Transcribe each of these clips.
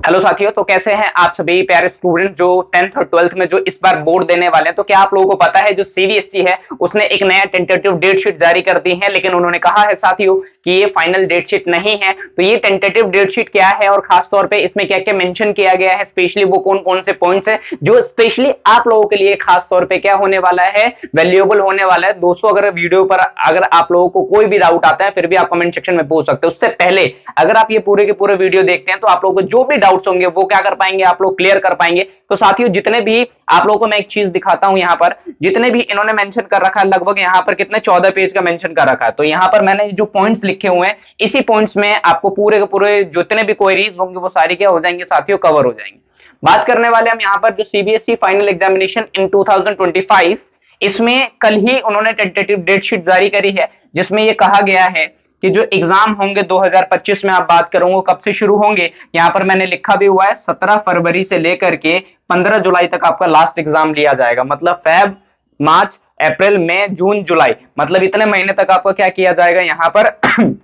Hello साथियों, तो कैसे हैं आप सभी प्यारे स्टूडेंट जो 10th और 12th में जो इस बार बोर्ड देने वाले हैं। तो क्या आप लोगों को पता है जो सीबीएसई है उसने एक नया टेंटेटिव डेट शीट जारी कर दी है, लेकिन उन्होंने कहा है साथियों कि ये फाइनल डेट शीट नहीं है। तो ये टेंटेटिव डेट शीट क्या है और खास तौर पे इसमें क्या क्या मेंशन किया गया है, स्पेशली वो कौन कौन से पॉइंट्स है जो स्पेशली आप लोगों के लिए खास तौर पे क्या होने वाला है, वैल्यूएबल होने वाला है। दोस्तों, अगर वीडियो पर अगर आप लोगों को कोई भी डाउट आता है फिर भी आप कमेंट सेक्शन में पूछ सकते हो। उससे पहले अगर आप ये पूरे के पूरे वीडियो देखते हैं तो आप लोगों को जो भी डाउट्स होंगे वो क्या कर पाएंगे, आप लोग क्लियर कर पाएंगे। तो साथियों, जितने भी आप लोगों को मैं एक चीज दिखाता हूं, यहाँ पर जितने भी इन्होंने मेंशन कर रखा है, लगभग यहाँ पर कितने 14 पेज का मेंशन कर रखा है। तो यहाँ पर मैंने जो पॉइंट्स लिखे हुए हैं, इसी पॉइंट्स में आपको पूरे के पूरे जितने भी क्वेरीज होंगे वो सारी क्या हो जाएंगे साथियों, कवर हो जाएंगे। बात करने वाले हम यहाँ पर जो सीबीएसई फाइनल एग्जामिनेशन इन 2025, इसमें कल ही उन्होंने टेंटेटिव डेट शीट जारी करी है, जिसमें ये कहा गया है कि जो एग्जाम होंगे 2025 में, आप बात करूंगा कब से शुरू होंगे। यहां पर मैंने लिखा भी हुआ है 17 फरवरी से लेकर के 15 जुलाई तक आपका लास्ट एग्जाम लिया जाएगा। मतलब फेब, मार्च, अप्रैल, मई, जून, जुलाई, मतलब इतने महीने तक आपका क्या किया जाएगा यहाँ पर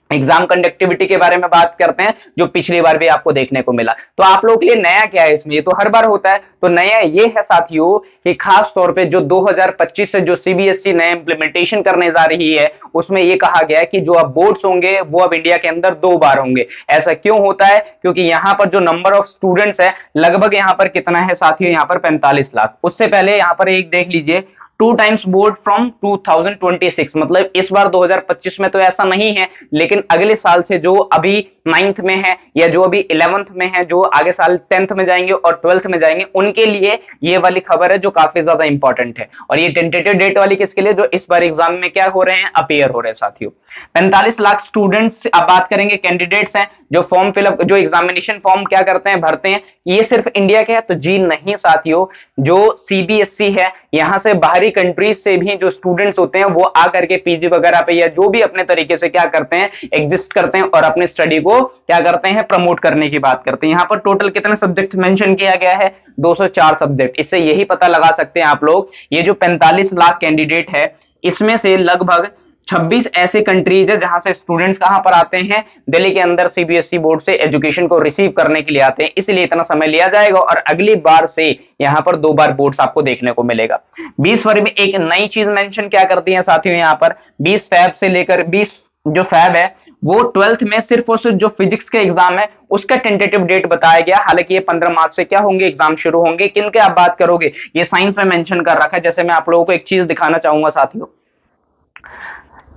एग्जाम कंडक्टिविटी के बारे में बात करते हैं, जो पिछली बार भी आपको देखने को मिला। तो आप लोगों के लिए नया क्या है इसमें, ये तो हर बार होता है। तो नया ये है साथियों कि खास तौर पे जो 2025 से जो सीबीएसई नया इंप्लीमेंटेशन करने जा रही है, उसमें ये कहा गया है कि जो अब बोर्ड्स होंगे वो अब इंडिया के अंदर 2 बार होंगे। ऐसा क्यों होता है? क्योंकि यहाँ पर जो नंबर ऑफ स्टूडेंट्स है, लगभग यहाँ पर कितना है साथियों, यहाँ पर 45 लाख। उससे पहले यहाँ पर एक देख लीजिए, 2 टाइम्स बोर्ड फ्रॉम 2026, मतलब इस बार 2025 में तो ऐसा नहीं है, लेकिन अगले साल से जो अभी 9th में है या जो अभी 11th में है, जो आगे साल 10th में जाएंगे और 12th में जाएंगे, उनके लिए ये वाली खबर है जो काफी ज्यादा इंपॉर्टेंट है। और ये टेंटेटिव डेट वाली किसके लिए, जो इस बार एग्जाम में क्या हो रहे हैं, अपीयर हो रहे हैं साथियों। 45 लाख स्टूडेंट्स, अब बात करेंगे कैंडिडेट्स हैं जो फॉर्म फिलअप, जो एग्जामिनेशन फॉर्म क्या करते हैं, भरते हैं। ये सिर्फ इंडिया के है? तो जी नहीं साथियों, जो सीबीएसई है, यहां से बाहरी कंट्रीज से भी जो स्टूडेंट्स होते हैं वो आकर के पीजी वगैरह पे या जो भी अपने तरीके से क्या करते हैं, एग्जिस्ट करते हैं और अपनी स्टडी को क्या करते हैं, प्रमोट करने की बात करते हैं। यहाँ पर टोटल कितने सब्जेक्ट मेंशन किया गया है, 204 सब्जेक्ट। इससे यही पता लगा सकते हैं आप लोग, ये जो 45 लाख कैंडिडेट है, इसमें से लगभग 26 ऐसे कंट्रीज है जहां से स्टूडेंट्स कहां पर आते हैं, दिल्ली के अंदर सीबीएसई बोर्ड से एजुकेशन को रिसीव करने के लिए आते हैं। इसलिए इतना समय लिया जाएगा और अगली बार से यहां पर 2 बार बोर्ड्स आपको देखने को मिलेगा। 20 फरवरी में एक नई चीज मेंशन क्या कर दी है साथियों, यहां पर 20 फैब से लेकर 20 जो फैब है वो 12th में सिर्फ और सिर्फ जो फिजिक्स के एग्जाम है उसका टेंटेटिव डेट बताया गया। हालांकि ये 15 मार्च से क्या होंगे, एग्जाम शुरू होंगे। किनके आप बात करोगे, ये साइंस में मेंशन कर रखा है। जैसे मैं आप लोगों को एक चीज दिखाना चाहूंगा साथियों,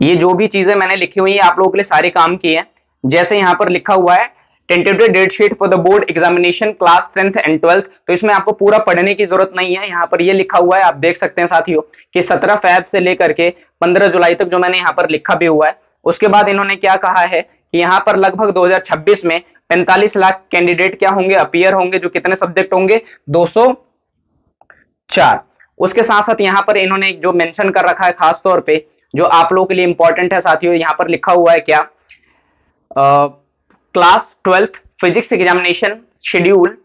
ये जो भी चीजें मैंने लिखी हुई है आप लोगों के लिए सारे काम की है। जैसे यहां पर लिखा हुआ है tentative date sheet for the board examination class 10th and 12th, तो इसमें आपको पूरा पढ़ने की जरूरत नहीं है। यहाँ पर ये लिखा हुआ है, आप देख सकते हैं साथियों कि 17 फैब से लेकर के 15 जुलाई तक, जो मैंने यहाँ पर लिखा भी हुआ है। उसके बाद इन्होंने क्या कहा है कि यहाँ पर लगभग 2026 में 45 लाख कैंडिडेट क्या होंगे, अपीयर होंगे, जो कितने सब्जेक्ट होंगे, 204। उसके साथ साथ यहाँ पर इन्होंने जो मेंशन कर रखा है खास तौर पे, जो आप लोगों के लिए इंपॉर्टेंट है साथियों, यहाँ पर लिखा हुआ है क्या, class 12th physics examination schedule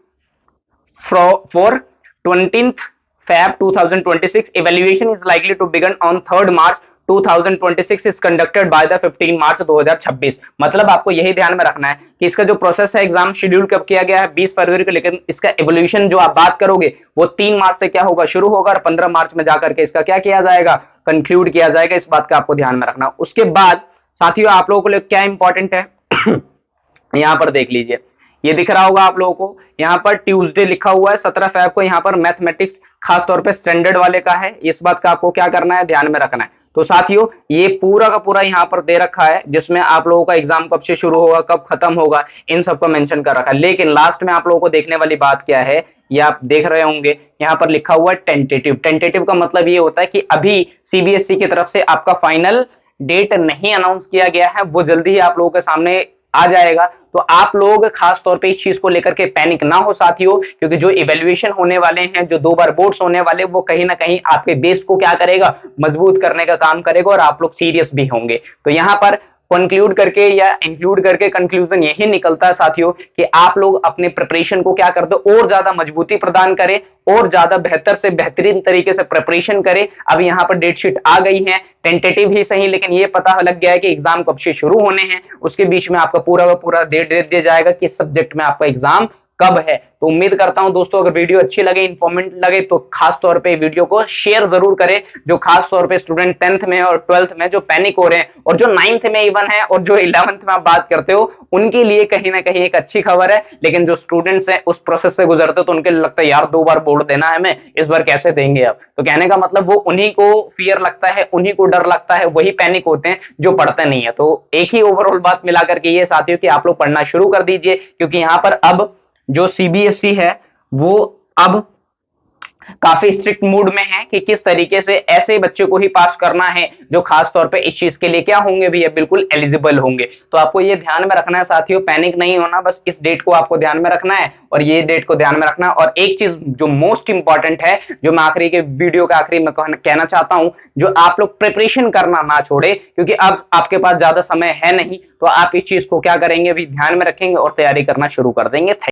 for 20th Feb 2026, evaluation is likely to begin on 3rd March 2026 is conducted by the 15 मार्च 2026। मतलब आपको यही ध्यान में रखना है कि इसका जो प्रोसेस है, एग्जाम शेड्यूल कब किया गया है, 20 फरवरी को, लेकिन इसका एवोल्यूशन जो आप बात करोगे वो 3 मार्च से क्या होगा, शुरू होगा और 15 मार्च में जाकर के इसका क्या किया जाएगा, कंक्लूड किया जाएगा। इस बात का आपको ध्यान में रखना। उसके बाद साथियों आप लोगों के लिए क्या इंपॉर्टेंट है यहां पर देख लीजिए, ये दिख रहा होगा आप लोगों को, यहाँ पर ट्यूसडे लिखा हुआ है 17 फैब को। यहाँ पर मैथमेटिक्स खास तौर पे स्टैंडर्ड वाले का है, इस बात का आपको क्या करना है, ध्यान में रखना है। तो साथियों ये पूरा का पूरा यहाँ पर दे रखा है, जिसमें आप लोगों का एग्जाम कब से शुरू होगा, कब खत्म होगा, इन सबको मेंशन कर रखा है। लेकिन लास्ट में आप लोगों को देखने वाली बात क्या है, ये आप देख रहे होंगे, यहाँ पर लिखा हुआ है टेंटेटिव। टेंटेटिव का मतलब ये होता है कि अभी सीबीएसई की तरफ से आपका फाइनल डेट नहीं अनाउंस किया गया है, वो जल्दी ही आप लोगों के सामने आ जाएगा। तो आप लोग खास तौर पे इस चीज को लेकर के पैनिक ना हो साथियों, क्योंकि जो इवैल्यूएशन होने वाले हैं, जो 2 बार बोर्ड्स होने वाले, वो कहीं ना कहीं आपके बेस को क्या करेगा, मजबूत करने का काम करेगा और आप लोग सीरियस भी होंगे। तो यहाँ पर कंक्लूड करके या इंक्लूड करके कंक्लूजन यही निकलता है साथियों कि आप लोग अपने प्रिपरेशन को क्या कर दो, और ज्यादा मजबूती प्रदान करें और ज्यादा बेहतर से बेहतरीन तरीके से प्रिपरेशन करें। अब यहाँ पर डेट शीट आ गई है, टेंटेटिव ही सही, लेकिन ये पता लग गया है कि एग्जाम कब से शुरू होने हैं। उसके बीच में आपका पूरा डेट दे दिया जाएगा किस सब्जेक्ट में आपका एग्जाम कब है। तो उम्मीद करता हूं दोस्तों अगर वीडियो अच्छी लगे, इंफॉर्मेटिव लगे, तो खास तौर पे वीडियो को शेयर जरूर करें। जो खास तौर पे स्टूडेंट 10th में और 12th में जो पैनिक हो रहे हैं, और जो 9th में इवन है और जो 11th में आप बात करते हो, उनके लिए कहीं ना कहीं एक अच्छी खबर है। लेकिन जो स्टूडेंट्स हैं उस प्रोसेस से गुजरते तो उनके लिए लगता है यार 2 बार बोर्ड देना है हमें, इस बार कैसे देंगे। अब तो कहने का मतलब वो उन्हीं को फियर लगता है, उन्हीं को डर लगता है, वही पैनिक होते हैं जो पढ़ते नहीं है। तो एक ही ओवरऑल बात मिलाकर के ये साथियों कि आप लोग पढ़ना शुरू कर दीजिए, क्योंकि यहाँ पर अब जो सीबीएसई है वो अब काफी स्ट्रिक्ट मूड में है कि किस तरीके से ऐसे बच्चे को ही पास करना है जो खास तौर पे इस चीज के लिए क्या होंगे भैया, बिल्कुल एलिजिबल होंगे। तो आपको ये ध्यान में रखना है साथियों, पैनिक नहीं होना, बस इस डेट को आपको ध्यान में रखना है और ये डेट को ध्यान में रखना है। और एक चीज जो मोस्ट इंपॉर्टेंट है, जो मैं आखिरी के वीडियो के आखिरी में कहना चाहता हूं, जो आप लोग प्रिपरेशन करना ना छोड़े, क्योंकि अब आपके पास ज्यादा समय है नहीं, तो आप इस चीज को क्या करेंगे भी ध्यान में रखेंगे और तैयारी करना शुरू कर देंगे।